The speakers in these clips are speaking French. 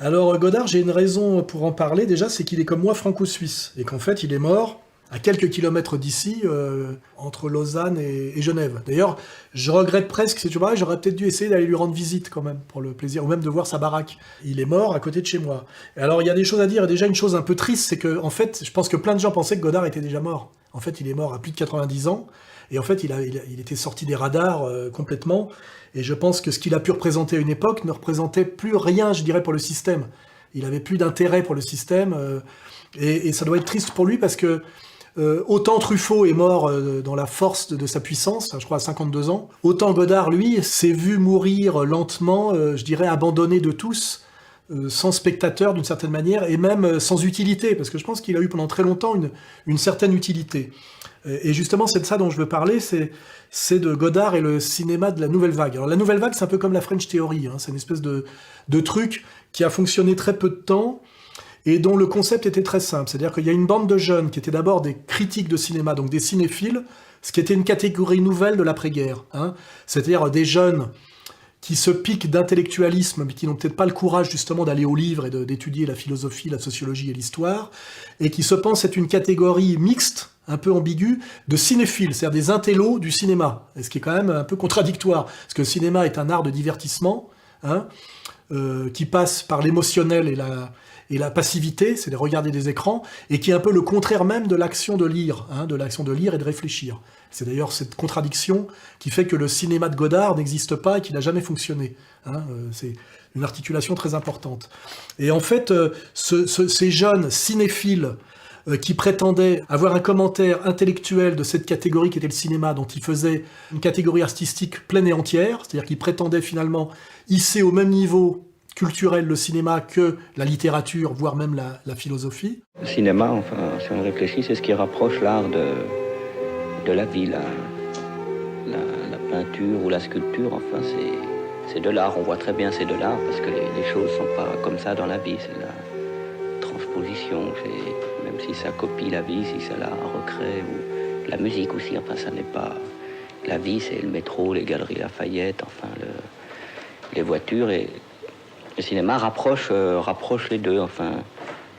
Alors Godard, j'ai une raison pour en parler, déjà, c'est qu'il est comme moi franco-suisse, et qu'en fait il est mort à quelques kilomètres d'ici, entre Lausanne et Genève. D'ailleurs, je regrette presque, tu vois, j'aurais peut-être dû essayer d'aller lui rendre visite quand même, pour le plaisir, ou même de voir sa baraque. Il est mort à côté de chez moi. Et alors il y a des choses à dire, et déjà une chose un peu triste, c'est que, en fait, je pense que plein de gens pensaient que Godard était déjà mort. En fait, il est mort à plus de 90 ans, et en fait, il était sorti des radars complètement, et je pense que ce qu'il a pu représenter à une époque ne représentait plus rien, je dirais, pour le système. Il avait plus d'intérêt pour le système, et ça doit être triste pour lui parce que autant Truffaut est mort dans la force de sa puissance, je crois à 52 ans, autant Godard, lui, s'est vu mourir lentement, je dirais abandonné de tous, sans spectateur d'une certaine manière, et même sans utilité, parce que je pense qu'il a eu pendant très longtemps une certaine utilité. Et justement, c'est de ça dont je veux parler, c'est de Godard et le cinéma de la Nouvelle Vague. Alors la Nouvelle Vague, c'est un peu comme la French Theory, hein, c'est une espèce de truc qui a fonctionné très peu de temps, et dont le concept était très simple. C'est-à-dire qu'il y a une bande de jeunes qui étaient d'abord des critiques de cinéma, donc des cinéphiles, ce qui était une catégorie nouvelle de l'après-guerre. Hein. C'est-à-dire des jeunes qui se piquent d'intellectualisme, mais qui n'ont peut-être pas le courage justement d'aller au livre et d'étudier la philosophie, la sociologie et l'histoire, et qui se pensent être une catégorie mixte, un peu ambiguë, de cinéphiles, c'est-à-dire des intellos du cinéma. Et ce qui est quand même un peu contradictoire, parce que le cinéma est un art de divertissement, hein, qui passe par l'émotionnel et la passivité, c'est de regarder des écrans, et qui est un peu le contraire même de l'action de lire, hein, de l'action de lire et de réfléchir. C'est d'ailleurs cette contradiction qui fait que le cinéma de Godard n'existe pas et qu'il n'a jamais fonctionné. Hein, c'est une articulation très importante. Et en fait, ces jeunes cinéphiles qui prétendaient avoir un commentaire intellectuel de cette catégorie qui était le cinéma, dont ils faisaient une catégorie artistique pleine et entière, c'est-à-dire qu'ils prétendaient finalement hisser au même niveau culturel le cinéma que la littérature, voire même la philosophie. Le cinéma, enfin, si on réfléchit, c'est ce qui rapproche l'art de la vie, la peinture ou la sculpture, enfin, c'est de l'art. On voit très bien c'est de l'art parce que les choses sont pas comme ça dans la vie, c'est de la transposition, même si ça copie la vie, si ça la recrée, ou la musique aussi, enfin, ça n'est pas... La vie, c'est le métro, les galeries Lafayette, enfin, les voitures, et le cinéma rapproche les deux, enfin,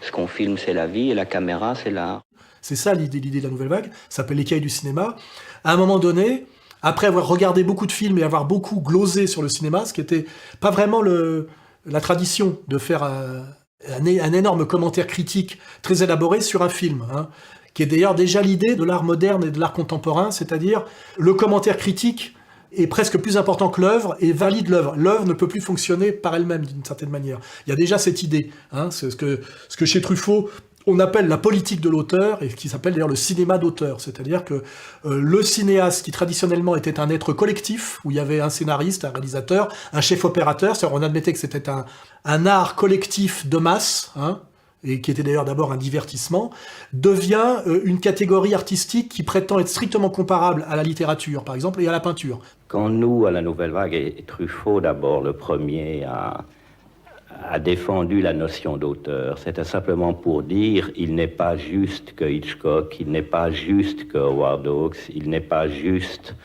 ce qu'on filme, c'est la vie, et la caméra, c'est l'art. C'est ça l'idée de la Nouvelle Vague, ça s'appelle les cahiers du cinéma. À un moment donné, après avoir regardé beaucoup de films et avoir beaucoup glosé sur le cinéma, ce qui était pas vraiment la tradition de faire un énorme commentaire critique très élaboré sur un film, hein, qui est d'ailleurs déjà l'idée de l'art moderne et de l'art contemporain, c'est-à-dire le commentaire critique est presque plus important que l'œuvre et valide l'œuvre. L'œuvre ne peut plus fonctionner par elle-même d'une certaine manière. Il y a déjà cette idée, hein, c'est ce que chez Truffaut on appelle la politique de l'auteur, et qui s'appelle d'ailleurs le cinéma d'auteur, c'est-à-dire que le cinéaste, qui traditionnellement était un être collectif, où il y avait un scénariste, un réalisateur, un chef opérateur, c'est-à-dire on admettait que c'était un art collectif de masse, hein, et qui était d'ailleurs d'abord un divertissement, devient une catégorie artistique qui prétend être strictement comparable à la littérature, par exemple, et à la peinture. Quand nous, à la Nouvelle Vague, et Truffaut d'abord, le premier a défendu la notion d'auteur, c'était simplement pour dire il n'est pas juste que Hitchcock, il n'est pas juste que Howard Hawks, il n'est pas juste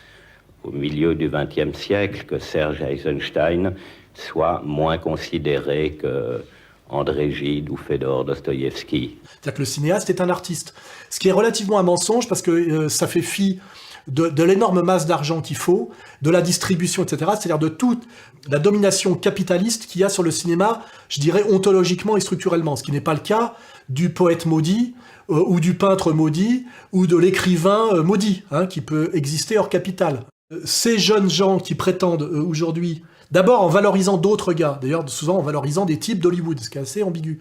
au milieu du XXe siècle que Serge Eisenstein soit moins considéré que André Gide ou Fédor Dostoïevski. C'est-à-dire que le cinéaste est un artiste. Ce qui est relativement un mensonge parce que ça fait fi de l'énorme masse d'argent qu'il faut, de la distribution, etc. C'est-à-dire de toute la domination capitaliste qu'il y a sur le cinéma, je dirais ontologiquement et structurellement. Ce qui n'est pas le cas du poète maudit, ou du peintre maudit, ou de l'écrivain maudit, hein, qui peut exister hors capital. Ces jeunes gens qui prétendent aujourd'hui, d'abord en valorisant d'autres gars, d'ailleurs souvent en valorisant des types d'Hollywood, ce qui est assez ambigu.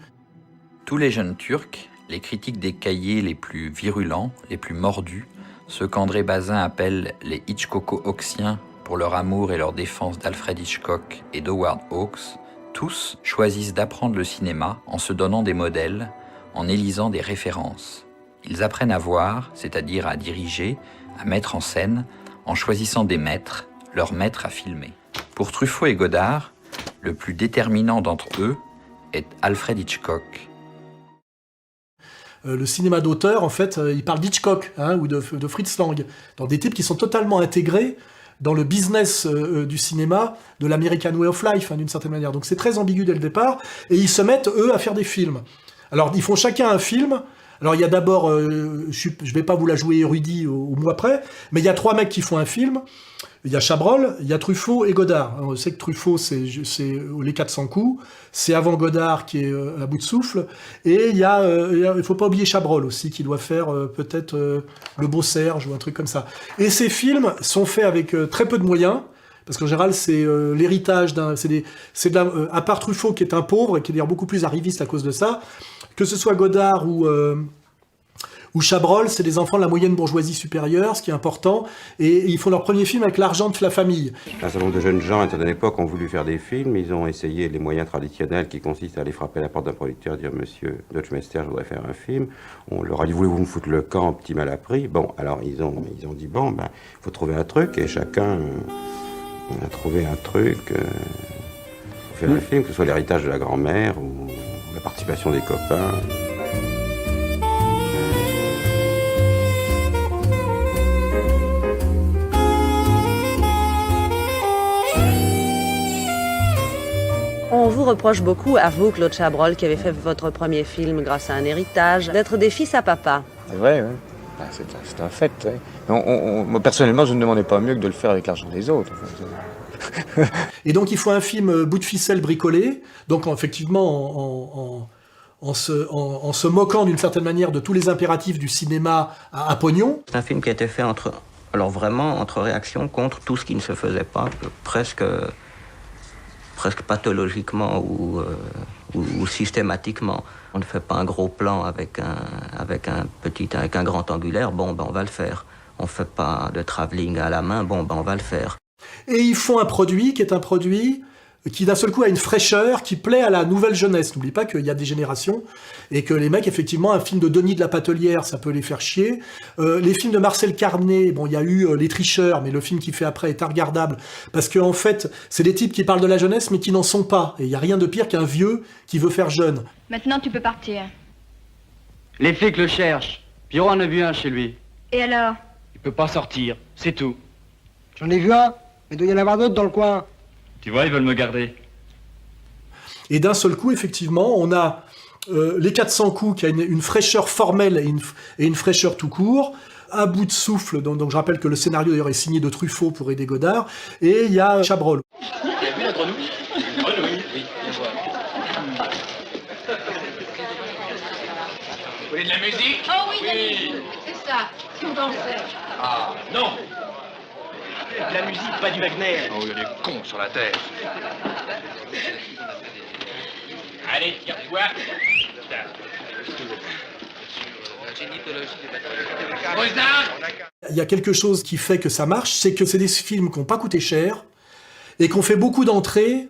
Tous les jeunes Turcs, les critiques des cahiers les plus virulents, les plus mordus, ceux qu'André Bazin appelle les Hitchcocko-Hawksiens pour leur amour et leur défense d'Alfred Hitchcock et d'Howard Hawks, tous choisissent d'apprendre le cinéma en se donnant des modèles, en élisant des références. Ils apprennent à voir, c'est-à-dire à diriger, à mettre en scène, en choisissant des maîtres, leurs maîtres à filmer. Pour Truffaut et Godard, le plus déterminant d'entre eux est Alfred Hitchcock. Le cinéma d'auteur, en fait, il parle d'Hitchcock, hein, ou de Fritz Lang, dans des types qui sont totalement intégrés dans le business du cinéma, de l'American Way of Life, hein, d'une certaine manière. Donc c'est très ambigu dès le départ, et ils se mettent, eux, à faire des films. Alors, ils font chacun un film. Alors, il y a d'abord, je vais pas vous la jouer érudit au mois près, mais il y a 3 mecs qui font un film. Il y a Chabrol, il y a Truffaut et Godard. Alors, on sait que Truffaut, c'est les 400 coups. C'est avant Godard qui est à bout de souffle. Et il faut pas oublier Chabrol aussi, qui doit faire peut-être Le Beau Serge ou un truc comme ça. Et ces films sont faits avec très peu de moyens. Parce qu'en général, c'est l'héritage d'un... à part Truffaut, qui est un pauvre, et qui est d'ailleurs beaucoup plus arriviste à cause de ça, que ce soit Godard ou Chabrol, c'est des enfants de la moyenne bourgeoisie supérieure, ce qui est important, et ils font leur premier film avec l'argent de la famille. Un certain nombre de jeunes gens, à une certaine époque, ont voulu faire des films. Ils ont essayé les moyens traditionnels qui consistent à aller frapper à la porte d'un producteur et dire « Monsieur Deutschmeister, je voudrais faire un film ». On leur a dit « Voulez-vous me foutre le camp, petit mal appris ?» Bon, alors ils ont dit « Bon, ben, faut trouver un truc », et chacun... On a trouvé un truc pour faire un film, que ce soit l'héritage de la grand-mère ou la participation des copains. On vous reproche beaucoup, à vous, Claude Chabrol, qui avez fait votre premier film grâce à un héritage, d'être des fils à papa. C'est vrai, oui. Ben, c'est un fait. Oui. Moi, personnellement, je ne demandais pas mieux que de le faire avec l'argent des autres. Et donc, il faut un film bout de ficelle bricolé, donc effectivement en se moquant d'une certaine manière de tous les impératifs du cinéma à pognon. C'est un film qui a été fait entre réactions contre tout ce qui ne se faisait pas, presque pathologiquement ou systématiquement. On ne fait pas un gros plan avec un grand angulaire, bon ben on va le faire. On fait pas de travelling à la main, bon ben on va le faire. Et ils font un produit qui est un produit qui d'un seul coup a une fraîcheur qui plaît à la nouvelle jeunesse. N'oublie pas qu'il y a des générations et que les mecs, effectivement, un film de Denis de la Patelière, ça peut les faire chier. Les films de Marcel Carné, bon, il y a eu Les Tricheurs, mais le film qu'il fait après est regardable parce qu'en fait, c'est des types qui parlent de la jeunesse mais qui n'en sont pas. Et il y a rien de pire qu'un vieux qui veut faire jeune. Maintenant, tu peux partir. Les flics le cherchent. Pierrot en a vu un chez lui. Et alors? Il peut pas sortir, c'est tout. J'en ai vu un, mais il doit y en avoir d'autres dans le coin. Tu vois, ils veulent me garder. Et d'un seul coup, effectivement, on a les 400 coups qui a une fraîcheur formelle et une fraîcheur tout court, à bout de souffle, donc je rappelle que le scénario d'ailleurs est signé de Truffaut pour aider Godard, et il y a Chabrol. Il y a vu entre nous? Oui. Vous voulez de la musique? Oh oui. C'est ça, si on dansait. Ah, non. De la musique, pas du Wagner. Oh, il y a des cons sur la terre. Allez, tire-toi. Il y a quelque chose qui fait que ça marche, c'est que c'est des films qui n'ont pas coûté cher et qu'on fait beaucoup d'entrées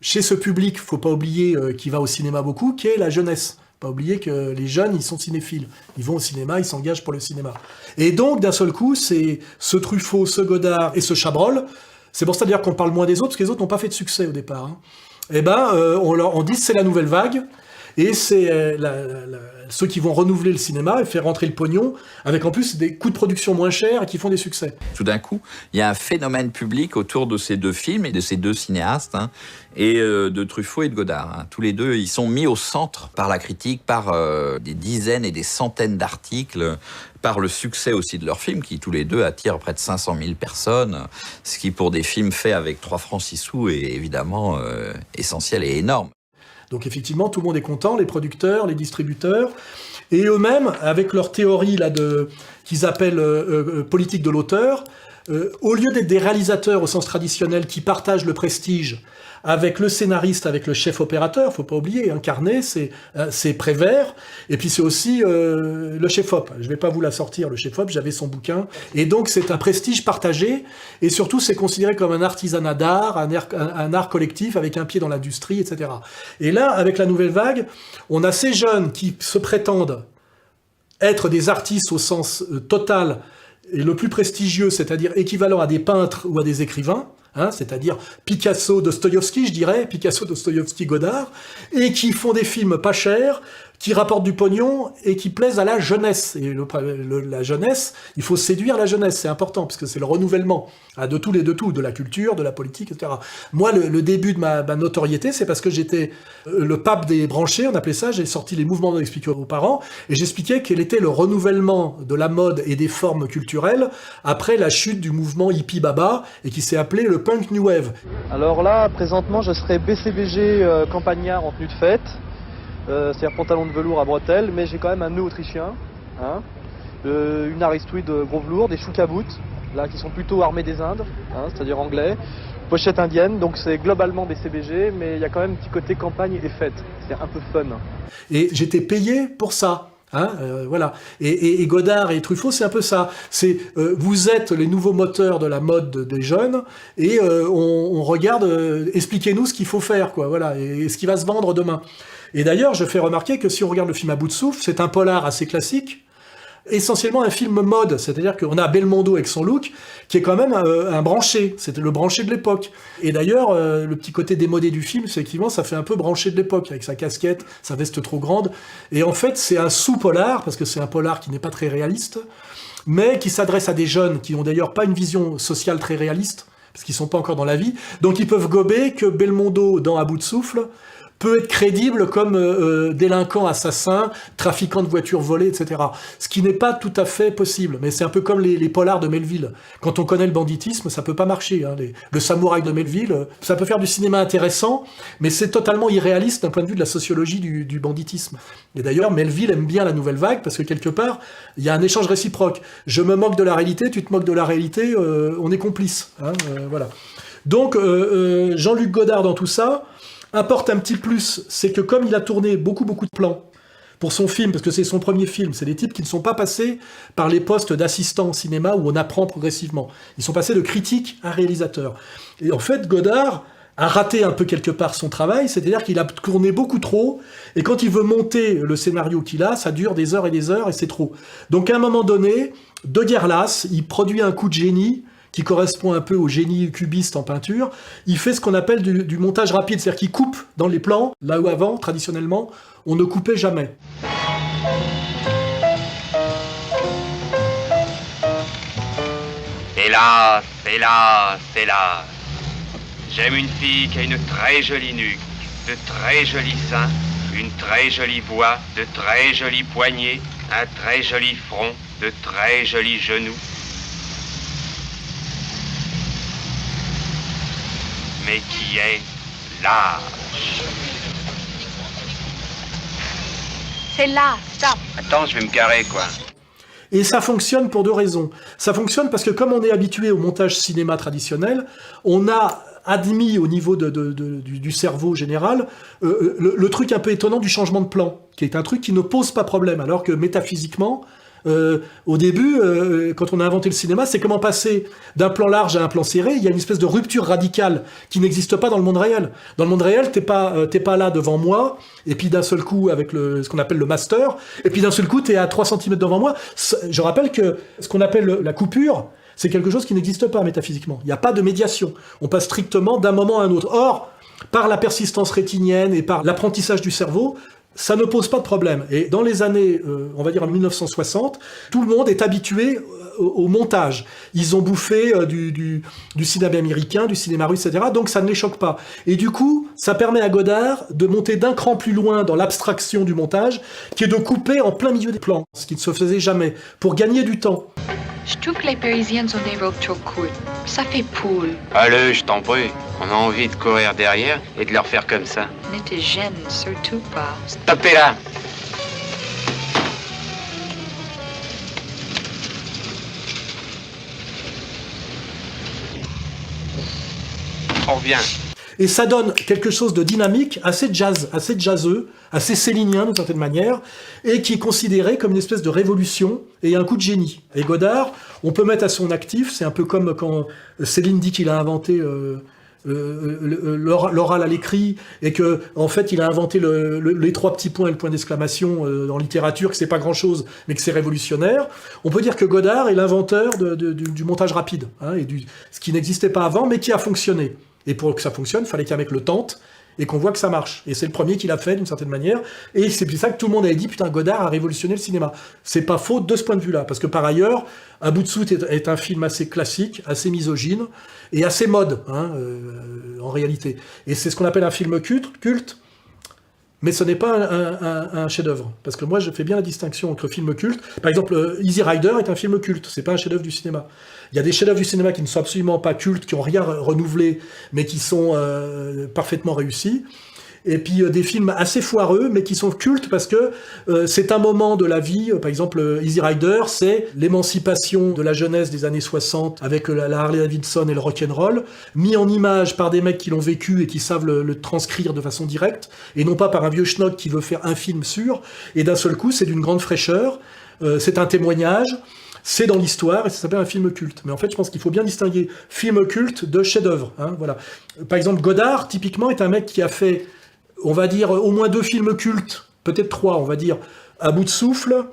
chez ce public, faut pas oublier, qui va au cinéma beaucoup, qui est la jeunesse. Pas oublier que les jeunes, ils sont cinéphiles. Ils vont au cinéma, ils s'engagent pour le cinéma. Et donc, d'un seul coup, c'est ce Truffaut, ce Godard et ce Chabrol. C'est pour ça d'ailleurs qu'on parle moins des autres, parce que les autres n'ont pas fait de succès au départ. Hein. Eh ben, on dit que c'est la nouvelle vague, et c'est ceux qui vont renouveler le cinéma et faire rentrer le pognon, avec en plus des coûts de production moins chers et qui font des succès. Tout d'un coup, il y a un phénomène public autour de ces deux films et de ces deux cinéastes, hein, et de Truffaut et de Godard. Hein. Tous les deux, ils sont mis au centre par la critique, par des dizaines et des centaines d'articles, par le succès aussi de leurs films, qui tous les deux attirent près de 500 000 personnes, ce qui pour des films faits avec 3 francs 6 sous est évidemment essentiel et énorme. Donc effectivement, tout le monde est content, les producteurs, les distributeurs, et eux-mêmes, avec leur théorie là qu'ils appellent politique de l'auteur, au lieu d'être des réalisateurs au sens traditionnel qui partagent le prestige avec le scénariste, avec le chef opérateur, faut pas oublier, Carné, c'est Prévert, et puis c'est aussi le chef-op. Je vais pas vous la sortir, le chef-op, j'avais son bouquin. Et donc c'est un prestige partagé, et surtout c'est considéré comme un artisanat d'art, un art collectif avec un pied dans l'industrie, etc. Et là, avec la nouvelle vague, on a ces jeunes qui se prétendent être des artistes au sens total et le plus prestigieux, c'est-à-dire équivalent à des peintres ou à des écrivains, hein, c'est-à-dire Picasso, Dostoïevski, je dirais, Picasso, Dostoïevski, Godard, et qui font des films pas chers, qui rapportent du pognon et qui plaisent à la jeunesse. Et la jeunesse, il faut séduire la jeunesse, c'est important, parce que c'est le renouvellement de tout, de la culture, de la politique, etc. Moi, le début de ma notoriété, c'est parce que j'étais le pape des branchés, on appelait ça, j'ai sorti les mouvements expliqués aux parents, et j'expliquais quel était le renouvellement de la mode et des formes culturelles après la chute du mouvement hippie baba, et qui s'est appelé le punk new wave. Alors là, présentement, je serai BCBG campagnard en tenue de fête, c'est-à-dire pantalon de velours à bretelles, mais j'ai quand même un nœud autrichien, hein, une Aristouille de gros velours, des choucabouts, là qui sont plutôt armés des Indes, hein, c'est-à-dire anglais, pochette indienne, donc c'est globalement BCBG, mais il y a quand même un petit côté campagne et fête, c'est un peu fun. Et j'étais payé pour ça. Hein, voilà. Et Godard et Truffaut, c'est un peu ça. C'est vous êtes les nouveaux moteurs de la mode des jeunes, et on regarde. Expliquez-nous ce qu'il faut faire, quoi. Voilà, et ce qui va se vendre demain. Et d'ailleurs, je fais remarquer que si on regarde le film À bout de souffle, c'est un polar assez classique, essentiellement un film mode, c'est-à-dire qu'on a Belmondo avec son look, qui est quand même un branché, c'était le branché de l'époque. Et d'ailleurs, le petit côté démodé du film, c'est effectivement, ça fait un peu branché de l'époque, avec sa casquette, sa veste trop grande. Et en fait, c'est un sous-polar, parce que c'est un polar qui n'est pas très réaliste, mais qui s'adresse à des jeunes qui n'ont d'ailleurs pas une vision sociale très réaliste, parce qu'ils sont pas encore dans la vie, donc ils peuvent gober que Belmondo, dans À bout de souffle, peut être crédible comme délinquant, assassin, trafiquant de voitures volées, etc. Ce qui n'est pas tout à fait possible. Mais c'est un peu comme les polars de Melville. Quand on connaît le banditisme, ça peut pas marcher. Hein. Le samouraï de Melville, ça peut faire du cinéma intéressant, mais c'est totalement irréaliste d'un point de vue de la sociologie du banditisme. Et d'ailleurs, Melville aime bien la nouvelle vague, parce que quelque part, il y a un échange réciproque. Je me moque de la réalité, tu te moques de la réalité, on est complices. Hein, voilà. Donc, Jean-Luc Godard dans tout ça apporte un petit plus, c'est que comme il a tourné beaucoup de plans pour son film, parce que c'est son premier film, c'est des types qui ne sont pas passés par les postes d'assistants au cinéma où on apprend progressivement. Ils sont passés de critique à réalisateur. Et en fait, Godard a raté un peu quelque part son travail, c'est-à-dire qu'il a tourné beaucoup trop, et quand il veut monter le scénario qu'il a, ça dure des heures et c'est trop. Donc à un moment donné, de guerre lasse, il produit un coup de génie, qui correspond un peu au génie cubiste en peinture, il fait ce qu'on appelle du montage rapide, c'est-à-dire qu'il coupe dans les plans, là où avant, traditionnellement, on ne coupait jamais. Hélas, hélas, hélas. J'aime une fille qui a une très jolie nuque, de très jolis seins, une très jolie voix, de très jolis poignets, un très joli front, de très jolis genoux. Mais qui est lâche. C'est là, stop. Attends, je vais me garer, quoi. Et ça fonctionne pour deux raisons. Ça fonctionne parce que comme on est habitué au montage cinéma traditionnel, on a admis au niveau du cerveau général le truc un peu étonnant du changement de plan, qui est un truc qui ne pose pas problème, alors que métaphysiquement, au début, quand on a inventé le cinéma, c'est comment passer d'un plan large à un plan serré. Il y a une espèce de rupture radicale qui n'existe pas dans le monde réel. Dans le monde réel, t'es pas là devant moi, et puis d'un seul coup avec ce qu'on appelle le master, et puis d'un seul coup t'es à 3 cm devant moi. Je rappelle que ce qu'on appelle la coupure, c'est quelque chose qui n'existe pas métaphysiquement. Il n'y a pas de médiation. On passe strictement d'un moment à un autre. Or, par la persistance rétinienne et par l'apprentissage du cerveau, ça ne pose pas de problème. Et dans les années, on va dire en 1960, tout le monde est habitué au montage. Ils ont bouffé du cinéma américain, du cinéma russe, etc. Donc ça ne les choque pas. Et du coup, ça permet à Godard de monter d'un cran plus loin dans l'abstraction du montage, qui est de couper en plein milieu des plans, ce qui ne se faisait jamais, pour gagner du temps. Je trouve que les Parisiennes ont des robes trop courtes. Ça fait poule. Allez, je t'en prie. On a envie de courir derrière et de leur faire comme ça. Ne te gêne surtout pas. Stoppez là. On revient. Et ça donne quelque chose de dynamique, assez jazz, assez jazzeux, assez célinien d'une certaine manière, et qui est considéré comme une espèce de révolution et un coup de génie. Et Godard, on peut mettre à son actif, c'est un peu comme quand Céline dit qu'il a inventé l'oral à l'écrit, et que en fait il a inventé les 3 petits points et le point d'exclamation en littérature, que c'est pas grand chose mais que c'est révolutionnaire. On peut dire que Godard est l'inventeur du montage rapide, hein, et ce qui n'existait pas avant mais qui a fonctionné. Et pour que ça fonctionne, il fallait qu'un mec le tente et qu'on voit que ça marche. Et c'est le premier qui l'a fait d'une certaine manière, et c'est pour ça que tout le monde avait dit putain, Godard a révolutionné le cinéma. C'est pas faux de ce point de vue-là, parce que par ailleurs, À bout de soude est un film assez classique, assez misogyne et assez mode, en réalité. Et c'est ce qu'on appelle un film culte, mais ce n'est pas un chef-d'œuvre. Parce que moi, je fais bien la distinction entre film culte. Par exemple, Easy Rider est un film culte, c'est pas un chef-d'œuvre du cinéma. Il y a des chefs-d'œuvre du cinéma qui ne sont absolument pas cultes, qui n'ont rien renouvelé, mais qui sont parfaitement réussis. Et puis des films assez foireux, mais qui sont cultes parce que c'est un moment de la vie. Par exemple, Easy Rider, c'est l'émancipation de la jeunesse des années 60 avec la Harley Davidson et le rock'n'roll, mis en image par des mecs qui l'ont vécu et qui savent le transcrire de façon directe, et non pas par un vieux schnock qui veut faire un film sûr. Et d'un seul coup, c'est d'une grande fraîcheur, c'est un témoignage, c'est dans l'histoire, et ça s'appelle un film culte. Mais en fait, je pense qu'il faut bien distinguer film culte de chef-d'œuvre. Voilà. Par exemple, Godard, typiquement, est un mec qui a fait, on va dire, au moins 2 films cultes, peut-être 3, on va dire, À bout de souffle,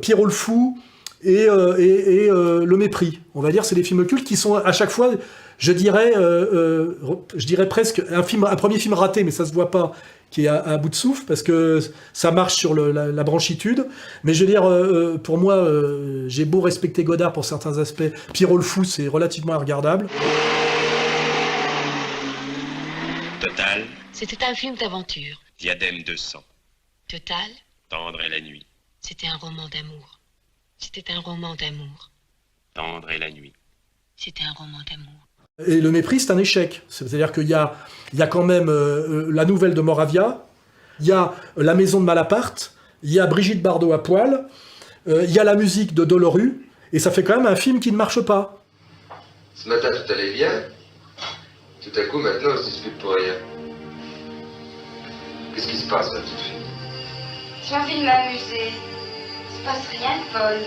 Pierrot le fou et Le mépris. On va dire, c'est des films cultes qui sont à chaque fois, je dirais presque un premier film raté, mais ça se voit pas, qui est à bout de souffle, parce que ça marche sur la branchitude. Mais je veux dire, pour moi, j'ai beau respecter Godard pour certains aspects, Pierrot le fou, c'est relativement regardable. Total. C'était un film d'aventure. Diadème 200. Total. Tendre et la nuit. C'était un roman d'amour. C'était un roman d'amour. Tendre et la nuit. C'était un roman d'amour. Et Le mépris, c'est un échec. C'est-à-dire qu'il y a quand même la nouvelle de Moravia, il y a La maison de Malaparte, il y a Brigitte Bardot à poil, il y a la musique de Doloru, et ça fait quand même un film qui ne marche pas. Ce matin, tout allait bien. Tout à coup, maintenant, on se dispute pour rien. Qu'est-ce qui se passe, ma petite fille? J'ai envie de m'amuser. Il se passe rien, Paul.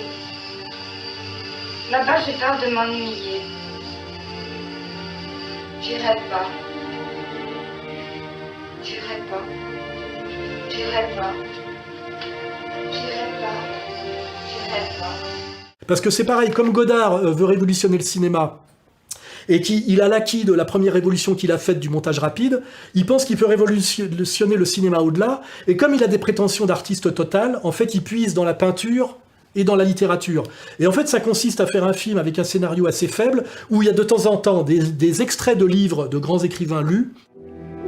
Là-bas, j'ai peur de m'ennuyer. J'irai pas. J'irai pas. J'irai pas. J'irai pas. J'irai pas. Parce que c'est pareil, comme Godard veut révolutionner le cinéma, et qu'il a l'acquis de la première révolution qu'il a faite du montage rapide, il pense qu'il peut révolutionner le cinéma au-delà, et comme il a des prétentions d'artiste total, en fait, il puise dans la peinture et dans la littérature. Et en fait, ça consiste à faire un film avec un scénario assez faible, où il y a de temps en temps des extraits de livres de grands écrivains lus.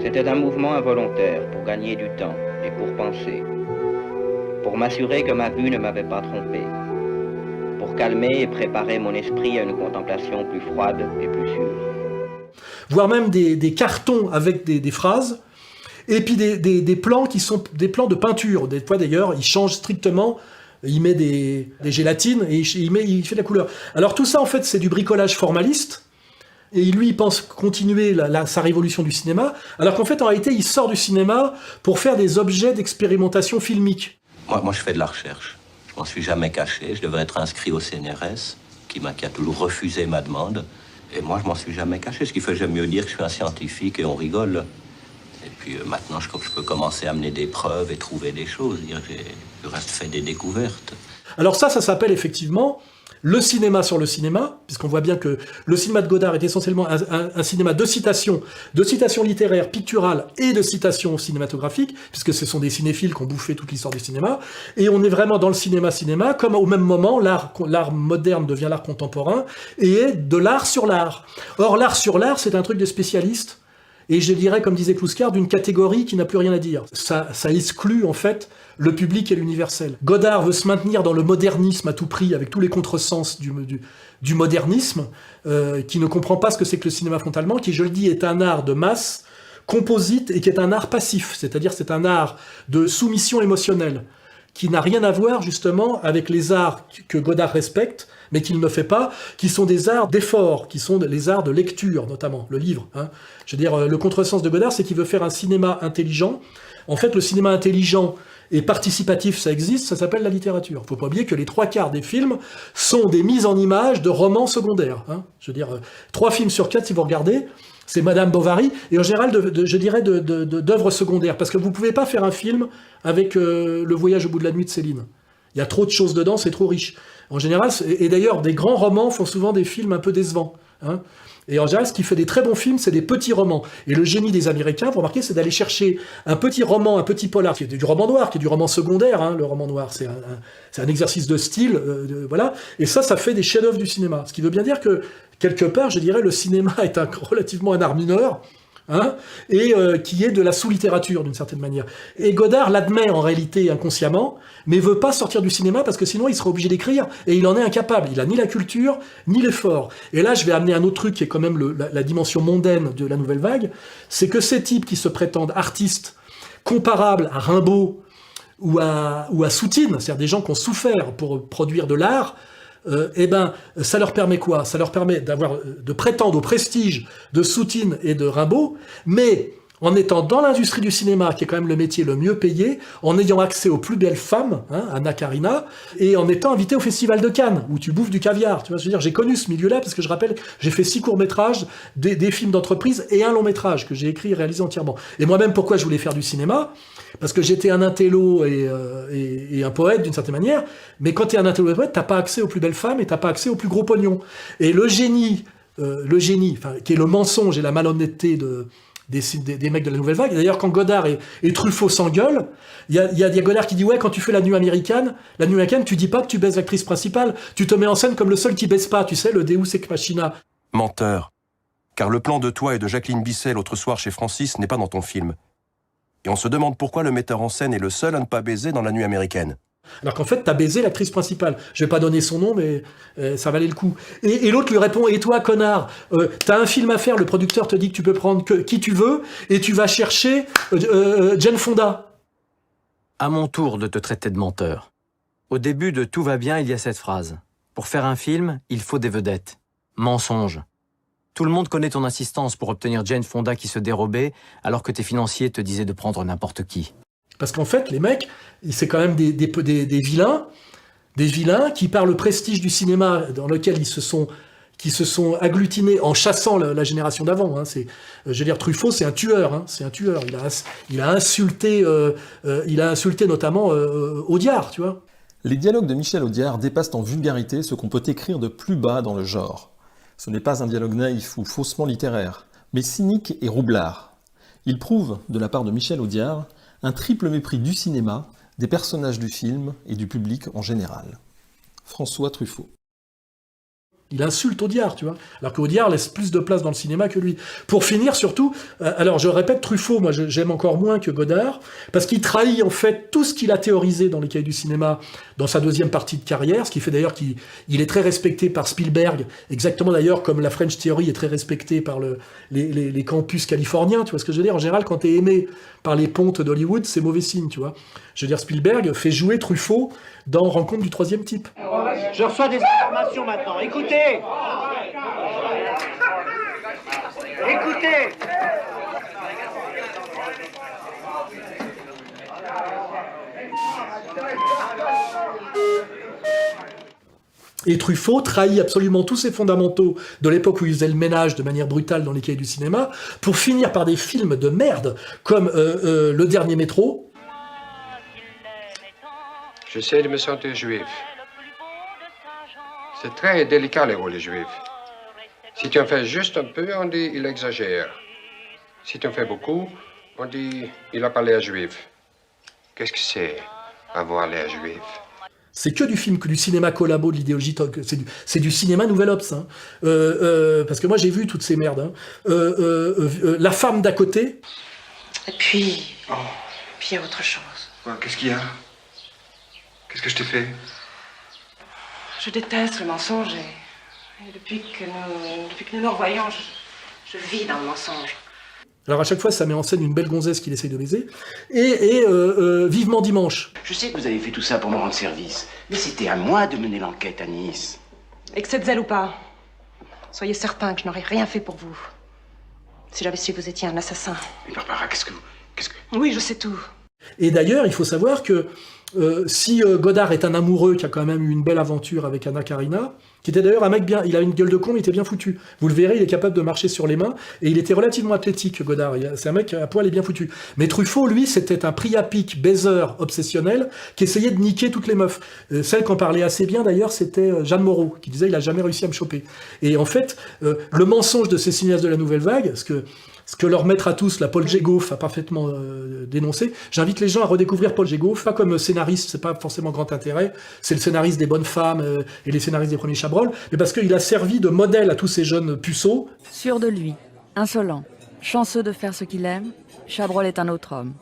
C'était un mouvement involontaire pour gagner du temps et pour penser, pour m'assurer que ma vue ne m'avait pas trompé, pour calmer et préparer mon esprit à une contemplation plus froide et plus sûre. Voire même des cartons avec des phrases, et puis des plans qui sont des plans de peinture. Des fois d'ailleurs, il change strictement, il met des gélatines et il fait de la couleur. Alors tout ça en fait c'est du bricolage formaliste, et lui il pense continuer sa révolution du cinéma, alors qu'en fait en réalité il sort du cinéma pour faire des objets d'expérimentation filmique. Moi je fais de la recherche. Je m'en suis jamais caché, je devais être inscrit au CNRS, qui a toujours refusé ma demande. Et moi, je m'en suis jamais caché, ce qui fait que j'aime mieux dire que je suis un scientifique et on rigole. Et puis maintenant, je peux commencer à amener des preuves et trouver des choses. Je reste fait des découvertes. Alors ça s'appelle effectivement le cinéma sur le cinéma, puisqu'on voit bien que le cinéma de Godard est essentiellement un cinéma de citations littéraires, picturales et de citations cinématographiques, puisque ce sont des cinéphiles qui ont bouffé toute l'histoire du cinéma, et on est vraiment dans le cinéma, comme au même moment, l'art moderne devient l'art contemporain, et est de l'art sur l'art. Or, l'art sur l'art, c'est un truc de spécialiste, et je dirais, comme disait Kluskar, d'une catégorie qui n'a plus rien à dire. Ça exclut, en fait, le public et l'universel. Godard veut se maintenir dans le modernisme à tout prix, avec tous les contresens du modernisme, qui ne comprend pas ce que c'est que le cinéma frontalement, qui, je le dis, est un art de masse, composite, et qui est un art passif, c'est-à-dire c'est un art de soumission émotionnelle, qui n'a rien à voir, justement, avec les arts que Godard respecte, mais qu'il ne fait pas, qui sont des arts d'effort, qui sont les arts de lecture, notamment, le livre. Je veux dire, le contresens de Godard, c'est qu'il veut faire un cinéma intelligent. En fait, le cinéma intelligent et participatif, ça existe, ça s'appelle la littérature. Il ne faut pas oublier que les 3/4 des films sont des mises en image de romans secondaires. Je veux dire, 3 films sur 4, si vous regardez, c'est Madame Bovary, et en général, je dirais, d'œuvres secondaires, parce que vous ne pouvez pas faire un film avec Le voyage au bout de la nuit de Céline. Il y a trop de choses dedans, c'est trop riche. En général, et d'ailleurs, des grands romans font souvent des films un peu décevants. Hein. Et en général, ce qui fait des très bons films, c'est des petits romans. Et le génie des Américains, vous remarquez, c'est d'aller chercher un petit roman, un petit polar, qui est du roman noir, qui est du roman secondaire. Hein, le roman noir, c'est un exercice de style, voilà. Et ça fait des chefs-d'œuvre du cinéma. Ce qui veut bien dire que, quelque part, je dirais, le cinéma est relativement un art mineur, hein, et qui est de la sous-littérature, d'une certaine manière. Et Godard l'admet en réalité inconsciemment, mais veut pas sortir du cinéma parce que sinon il serait obligé d'écrire, et il en est incapable. Il a ni la culture, ni l'effort. Et là, je vais amener un autre truc qui est quand même la dimension mondaine de la nouvelle vague, c'est que ces types qui se prétendent artistes comparables à Rimbaud ou à Soutine, c'est-à-dire des gens qui ont souffert pour produire de l'art, ça leur permet quoi? Ça leur permet de prétendre au prestige de Soutine et de Rimbaud, mais en étant dans l'industrie du cinéma, qui est quand même le métier le mieux payé, en ayant accès aux plus belles femmes, hein, Anna Karina, et en étant invité au Festival de Cannes, où tu bouffes du caviar. Tu vois, je veux dire, j'ai connu ce milieu-là, parce que je rappelle, j'ai fait 6 courts-métrages, des films d'entreprise, et un long-métrage, que j'ai écrit et réalisé entièrement. Et moi-même, pourquoi je voulais faire du cinéma? Parce que j'étais un intello et un poète, d'une certaine manière, mais quand t'es un intello et un poète, t'as pas accès aux plus belles femmes, et t'as pas accès aux plus gros pognons. Et le génie, qui est le mensonge et la malhonnêteté des mecs de la nouvelle vague. D'ailleurs, quand Godard et Truffaut s'engueulent, il y a Godard qui dit « Ouais, quand tu fais la nuit américaine, tu dis pas que tu baises l'actrice principale, tu te mets en scène comme le seul qui baise pas, tu sais, le Deus ex machina. » Menteur. Car le plan de toi et de Jacqueline Bisset l'autre soir chez Francis n'est pas dans ton film. Et on se demande pourquoi le metteur en scène est le seul à ne pas baiser dans la nuit américaine. Alors qu'en fait, t'as baisé l'actrice principale. Je vais pas donner son nom, mais ça valait le coup. Et l'autre lui répond « Et toi, connard, t'as un film à faire, le producteur te dit que tu peux prendre qui tu veux, et tu vas chercher Jane Fonda. » À mon tour de te traiter de menteur. Au début de Tout va bien, il y a cette phrase. Pour faire un film, il faut des vedettes. Mensonge. Tout le monde connaît ton insistance pour obtenir Jane Fonda qui se dérobait, alors que tes financiers te disaient de prendre n'importe qui. Parce qu'en fait, les mecs, c'est quand même des vilains qui, par le prestige du cinéma dans lequel qui se sont agglutinés en chassant la génération d'avant. Hein. Je veux dire, Truffaut, c'est un tueur. Hein. C'est un tueur. Il a insulté notamment Audiard, tu vois. Les dialogues de Michel Audiard dépassent en vulgarité ce qu'on peut écrire de plus bas dans le genre. Ce n'est pas un dialogue naïf ou faussement littéraire, mais cynique et roublard. Il prouve, de la part de Michel Audiard, un triple mépris du cinéma, des personnages du film et du public en général. François Truffaut. Il insulte Audiard, tu vois, alors qu'Audiard laisse plus de place dans le cinéma que lui. Pour finir, surtout, alors je répète, Truffaut, moi j'aime encore moins que Godard, parce qu'il trahit en fait tout ce qu'il a théorisé dans les cahiers du cinéma dans sa deuxième partie de carrière, ce qui fait d'ailleurs qu'il est très respecté par Spielberg, exactement d'ailleurs comme la French Theory est très respectée par les campus californiens, tu vois ce que je veux dire. En général, quand t'es aimé par les pontes d'Hollywood, c'est mauvais signe, tu vois. Je veux dire, Spielberg fait jouer Truffaut dans Rencontre du troisième type. Je reçois des informations maintenant. Écoutez. Écoutez. Et Truffaut trahit absolument tous ses fondamentaux de l'époque où il faisait le ménage de manière brutale dans les cahiers du cinéma, pour finir par des films de merde, comme Le Dernier Métro. J'essaie de me sentir juif. C'est très délicat les rôles juifs. Si tu en fais juste un peu, on dit il exagère. Si tu en fais beaucoup, on dit il a pas l'air juif. Qu'est-ce que c'est avoir l'air juif? C'est que du film, que du cinéma collabo, de l'idéologie, c'est du cinéma Nouvel Obs. Hein. Parce que moi j'ai vu toutes ces merdes. Hein. La femme d'à côté. Et puis il y a autre chose. Ouais, qu'est-ce qu'il y a? Qu'est-ce que je t'ai fait? Je déteste le mensonge et depuis que nous nous revoyons, je vis dans le mensonge. Alors à chaque fois, ça met en scène une belle gonzesse qu'il essaye de baiser. Et Vivement Dimanche. Je sais que vous avez fait tout ça pour me rendre service, mais c'était à moi de mener l'enquête à Nice. Excès de zèle ou pas, soyez certain que je n'aurais rien fait pour vous. Si j'avais su que vous étiez un assassin. Mais Barbara, qu'est-ce que... Oui, je sais tout. Et d'ailleurs, il faut savoir que si Godard est un amoureux qui a quand même eu une belle aventure avec Anna Karina, qui était d'ailleurs un mec bien, il a une gueule de con, mais il était bien foutu. Vous le verrez, il est capable de marcher sur les mains, et il était relativement athlétique, Godard. C'est un mec à poil et bien foutu. Mais Truffaut, lui, c'était un priapique, baiser obsessionnel, qui essayait de niquer toutes les meufs. Celle qu'on parlait assez bien, d'ailleurs, c'était Jeanne Moreau, qui disait « il a jamais réussi à me choper ». Et en fait, le mensonge de ces cinéastes de la Nouvelle Vague, ce que leur maître à tous, la Paul Djegoff, a parfaitement dénoncé. J'invite les gens à redécouvrir Paul Djegoff, pas comme scénariste, c'est pas forcément grand intérêt, c'est le scénariste des Bonnes Femmes et les scénaristes des premiers Chabrol, mais parce qu'il a servi de modèle à tous ces jeunes puceaux. Sûr de lui, insolent, chanceux de faire ce qu'il aime, Chabrol est un autre homme.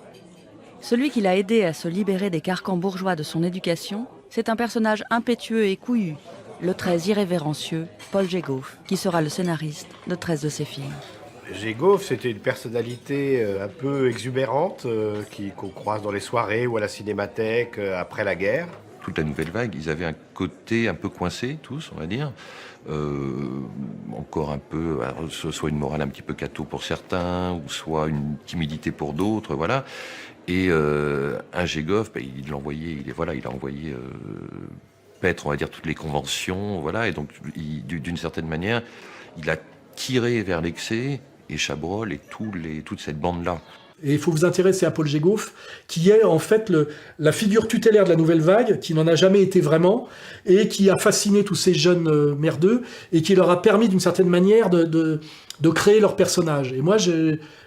Celui qui l'a aidé à se libérer des carcans bourgeois de son éducation, c'est un personnage impétueux et couillu, le très irrévérencieux Paul Djegoff, qui sera le scénariste de 13 de ses films. Djegoff, c'était une personnalité un peu exubérante qu'on croise dans les soirées ou à la cinémathèque après la guerre. Toute la Nouvelle Vague, ils avaient un côté un peu coincé, tous, on va dire. Encore un peu, soit une morale un petit peu catho pour certains, ou soit une timidité pour d'autres, voilà. Et un Djegoff, il a envoyé paître, on va dire, toutes les conventions, voilà. Et donc, d'une certaine manière, il a tiré vers l'excès, et Chabrol et toute cette bande-là. Et il faut vous intéresser à Paul Djegoff, qui est en fait la figure tutélaire de la Nouvelle Vague, qui n'en a jamais été vraiment, et qui a fasciné tous ces jeunes merdeux, et qui leur a permis d'une certaine manière de créer leur personnage. Et moi,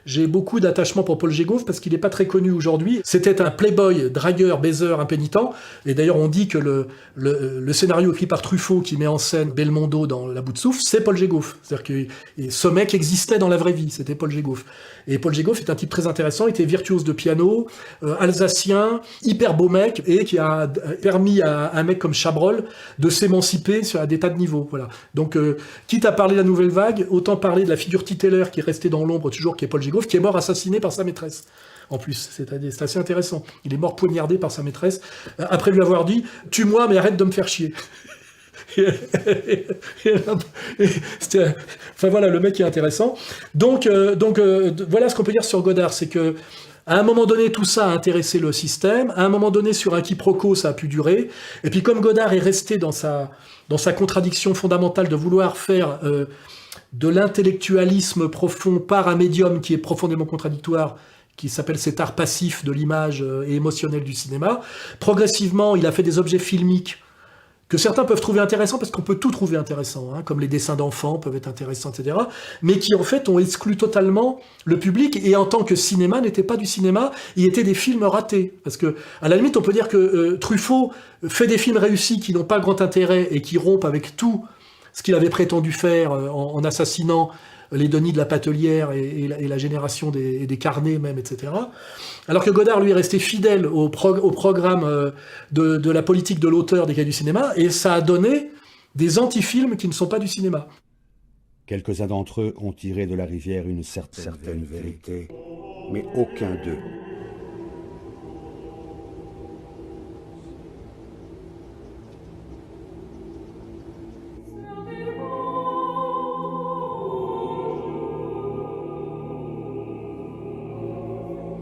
j'ai beaucoup d'attachement pour Paul Djegoff, parce qu'il n'est pas très connu aujourd'hui. C'était un playboy, dragueur, baiser, impénitent. Et d'ailleurs, on dit que le scénario écrit par Truffaut, qui met en scène Belmondo dans La Bout de Souffle, c'est Paul Djegoff. C'est-à-dire que ce mec existait dans la vraie vie, c'était Paul Djegoff. Et Paul Djegoff est un type très intéressant, il était virtuose de piano, alsacien, hyper beau mec, et qui a permis à un mec comme Chabrol de s'émanciper à des tas de niveaux. Voilà. Donc, quitte à parler de la Nouvelle Vague, autant parler de la figure tutélaire qui est restée dans l'ombre toujours, qui est Paul Djegoff, qui est mort assassiné par sa maîtresse. En plus, c'est assez intéressant. Il est mort poignardé par sa maîtresse, après lui avoir dit « Tue-moi, mais arrête de me faire chier ». Enfin voilà, le mec est intéressant. Donc voilà ce qu'on peut dire sur Godard, c'est que à un moment donné, tout ça a intéressé le système. À un moment donné, sur un quiproquo, ça a pu durer. Et puis comme Godard est resté dans sa contradiction fondamentale de vouloir faire de l'intellectualisme profond par un médium qui est profondément contradictoire, qui s'appelle cet art passif de l'image et émotionnel du cinéma, progressivement, il a fait des objets filmiques que certains peuvent trouver intéressants, parce qu'on peut tout trouver intéressant, hein, comme les dessins d'enfants peuvent être intéressants, etc., mais qui en fait ont exclu totalement le public, et en tant que cinéma, n'était pas du cinéma, il était des films ratés. Parce que, à la limite, on peut dire que Truffaut fait des films réussis qui n'ont pas grand intérêt, et qui rompent avec tout ce qu'il avait prétendu faire en assassinant les Denis de la Patelière et la génération des carnets même, etc. Alors que Godard, lui, est resté fidèle au programme de la politique de l'auteur des cahiers du cinéma, et ça a donné des anti-films qui ne sont pas du cinéma. Quelques-uns d'entre eux ont tiré de la rivière une certaine vérité, mais aucun d'eux.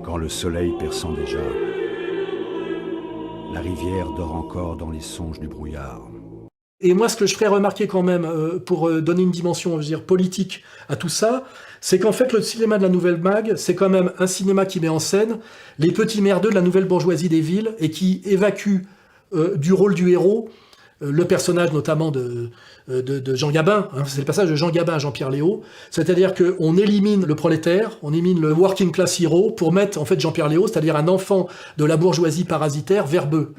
Quand le soleil perçant déjà, la rivière dort encore dans les songes du brouillard. Et moi, ce que je ferais remarquer quand même, pour donner une dimension, je veux dire, politique à tout ça, c'est qu'en fait, le cinéma de la Nouvelle Vague, c'est quand même un cinéma qui met en scène les petits merdeux de la nouvelle bourgeoisie des villes, et qui évacue du rôle du héros le personnage notamment de Jean Gabin, hein, c'est le passage de Jean Gabin à Jean-Pierre Léaud, c'est-à-dire qu'on élimine le prolétaire, on élimine le working class hero pour mettre en fait Jean-Pierre Léaud, c'est-à-dire un enfant de la bourgeoisie parasitaire, verbeux.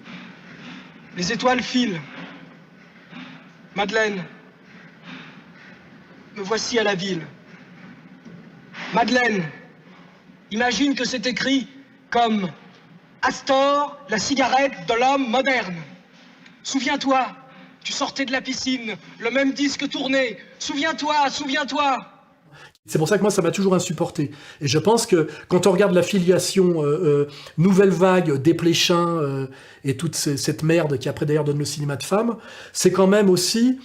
Les étoiles filent. Madeleine, me voici à la ville. Madeleine, imagine que c'est écrit comme Astor, la cigarette de l'homme moderne. Souviens-toi, tu sortais de la piscine, le même disque tournait. Souviens-toi, souviens-toi. C'est pour ça que moi, ça m'a toujours insupporté. Et je pense que quand on regarde la filiation Nouvelle Vague, Desplechin et toute cette merde qui après d'ailleurs donne le cinéma de femmes, c'est quand même aussi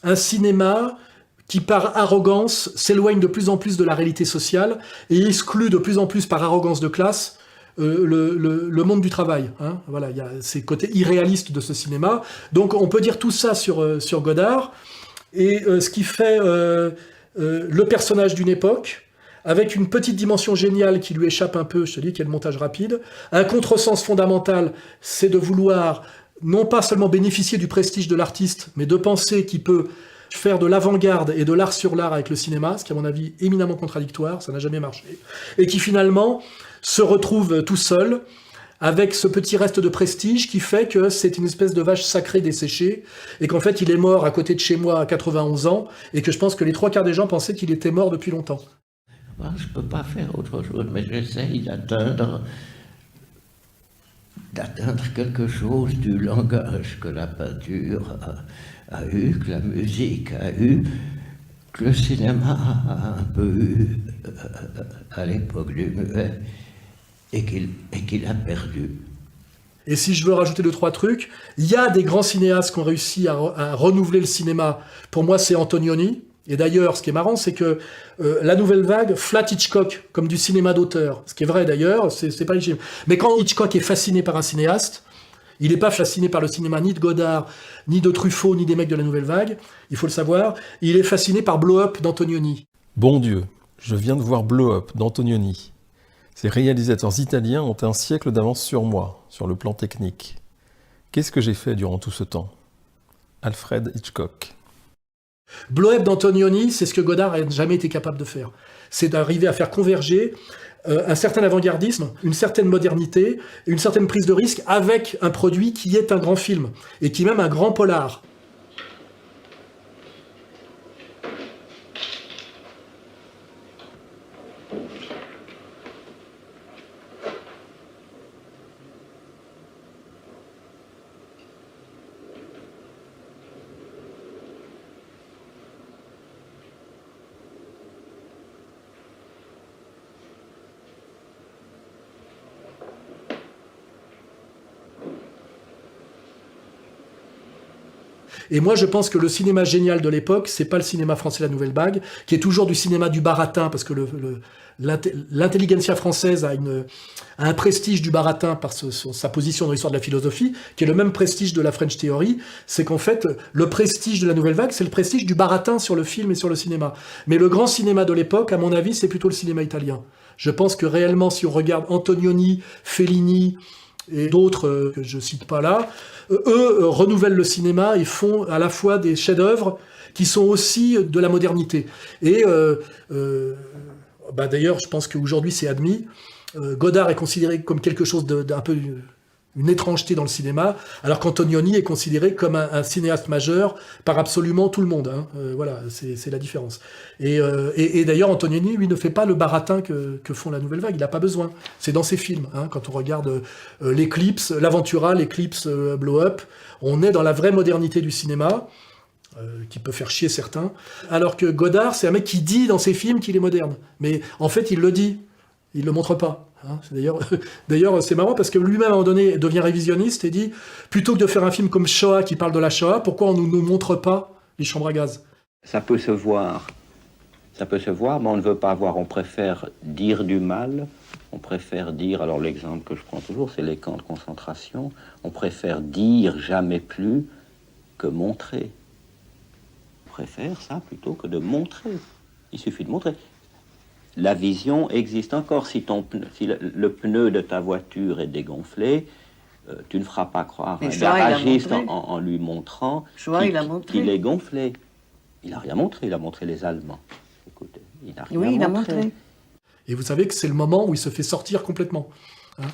un cinéma qui par arrogance s'éloigne de plus en plus de la réalité sociale et exclut de plus en plus par arrogance de classe le monde du travail. Hein. Voilà, il y a ces côtés irréalistes de ce cinéma. Donc on peut dire tout ça sur Godard, et ce qui fait le personnage d'une époque, avec une petite dimension géniale qui lui échappe un peu, je te dis, qui est le montage rapide. Un contresens fondamental, c'est de vouloir non pas seulement bénéficier du prestige de l'artiste, mais de penser qu'il peut faire de l'avant-garde et de l'art sur l'art avec le cinéma, ce qui, à mon avis, est éminemment contradictoire, ça n'a jamais marché, et qui finalement se retrouve tout seul, avec ce petit reste de prestige qui fait que c'est une espèce de vache sacrée desséchée, et qu'en fait il est mort à côté de chez moi à 91 ans, et que je pense que les 3/4 des gens pensaient qu'il était mort depuis longtemps. Je ne peux pas faire autre chose, mais j'essaye d'atteindre quelque chose du langage que la peinture a eu, que la musique a eu, que le cinéma a un peu eu à l'époque du muet, et qu'il a perdu. Et si je veux rajouter 2-3 trucs, il y a des grands cinéastes qui ont réussi à renouveler le cinéma. Pour moi, c'est Antonioni. Et d'ailleurs, ce qui est marrant, c'est que la nouvelle vague flatte Hitchcock comme du cinéma d'auteur. Ce qui est vrai d'ailleurs, c'est pas légitime. Mais quand Hitchcock est fasciné par un cinéaste, il n'est pas fasciné par le cinéma ni de Godard, ni de Truffaut, ni des mecs de la nouvelle vague, il faut le savoir. Il est fasciné par Blow Up d'Antonioni. Bon Dieu, je viens de voir Blow Up d'Antonioni. Ces réalisateurs italiens ont un siècle d'avance sur moi, sur le plan technique. Qu'est-ce que j'ai fait durant tout ce temps? Alfred Hitchcock. Blow Up d'Antonioni, c'est ce que Godard n'a jamais été capable de faire. C'est d'arriver à faire converger un certain avant-gardisme, une certaine modernité, une certaine prise de risque avec un produit qui est un grand film, et qui est même un grand polar. Et moi, je pense que le cinéma génial de l'époque, c'est pas le cinéma français La Nouvelle Vague, qui est toujours du cinéma du baratin, parce que l'intelligentsia française a un prestige du baratin par sa position dans l'histoire de la philosophie, qui est le même prestige de la French Theory. C'est qu'en fait, le prestige de La Nouvelle Vague, c'est le prestige du baratin sur le film et sur le cinéma. Mais le grand cinéma de l'époque, à mon avis, c'est plutôt le cinéma italien. Je pense que réellement, si on regarde Antonioni, Fellini, et d'autres que je cite pas là, eux renouvellent le cinéma et font à la fois des chefs-d'œuvre qui sont aussi de la modernité. Et d'ailleurs, je pense qu'aujourd'hui c'est admis. Godard est considéré comme quelque chose d'un peu une étrangeté dans le cinéma, alors qu'Antonioni est considéré comme un cinéaste majeur par absolument tout le monde. Hein. Voilà, c'est la différence. Et d'ailleurs, Antonioni, lui, ne fait pas le baratin que font la Nouvelle Vague. Il n'a pas besoin. C'est dans ses films. Hein. Quand on regarde l'Eclipse, l'Aventura, l'Eclipse, Blow Up, on est dans la vraie modernité du cinéma, qui peut faire chier certains. Alors que Godard, c'est un mec qui dit dans ses films qu'il est moderne. Mais en fait, il le dit. Il ne le montre pas. Hein. D'ailleurs, c'est marrant parce que lui-même, à un moment donné, devient révisionniste et dit, plutôt que de faire un film comme Shoah qui parle de la Shoah, pourquoi on ne nous montre pas les chambres à gaz? Ça peut se voir, mais on ne veut pas voir. On préfère dire du mal, on préfère dire, alors l'exemple que je prends toujours, c'est les camps de concentration, on préfère dire jamais plus que montrer. On préfère ça plutôt que de montrer. Il suffit de montrer. La vision existe encore. Si le pneu de ta voiture est dégonflé, tu ne feras pas croire à un garagiste en lui montrant qu'il est gonflé. Il n'a rien montré, il a montré les Allemands. Écoutez, il n'a rien montré. Et vous savez que c'est le moment où il se fait sortir complètement. Hein,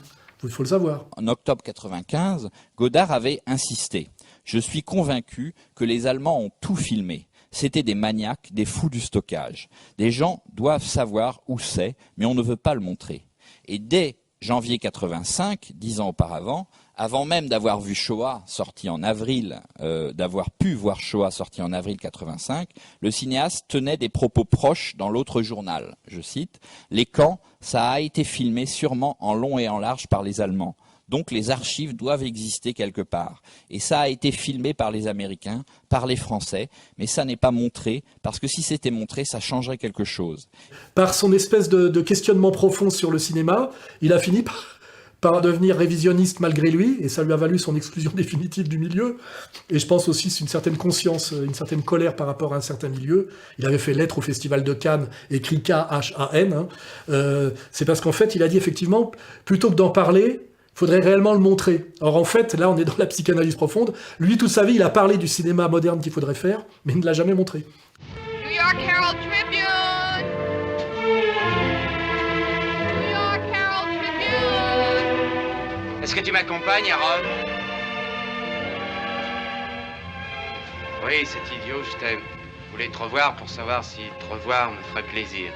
il faut le savoir. En octobre 1995, Godard avait insisté. Je suis convaincu que les Allemands ont tout filmé. C'était des maniaques, des fous du stockage. Des gens doivent savoir où c'est, mais on ne veut pas le montrer. Et dès janvier 85, 10 ans auparavant, avant même d'avoir vu Shoah sorti en avril, d'avoir pu voir Shoah sorti en avril 85, le cinéaste tenait des propos proches dans l'autre journal. Je cite, « Les camps, ça a été filmé sûrement en long et en large par les Allemands. Donc les archives doivent exister quelque part. Et ça a été filmé par les Américains, par les Français, mais ça n'est pas montré, parce que si c'était montré, ça changerait quelque chose. » Par son espèce de questionnement profond sur le cinéma, il a fini par devenir révisionniste malgré lui, et ça lui a valu son exclusion définitive du milieu. Et je pense aussi une certaine conscience, une certaine colère par rapport à un certain milieu. Il avait fait lettre au Festival de Cannes, écrit K-H-A-N. C'est parce qu'en fait, il a dit effectivement, plutôt que d'en parler, il faudrait réellement le montrer. Or en fait, là on est dans la psychanalyse profonde. Lui, toute sa vie, il a parlé du cinéma moderne qu'il faudrait faire, mais il ne l'a jamais montré. New York Herald Tribune! New York Herald Tribune! Est-ce que tu m'accompagnes, Harold? Oui, c'est idiot, je t'aime. Je voulais te revoir pour savoir si te revoir me ferait plaisir.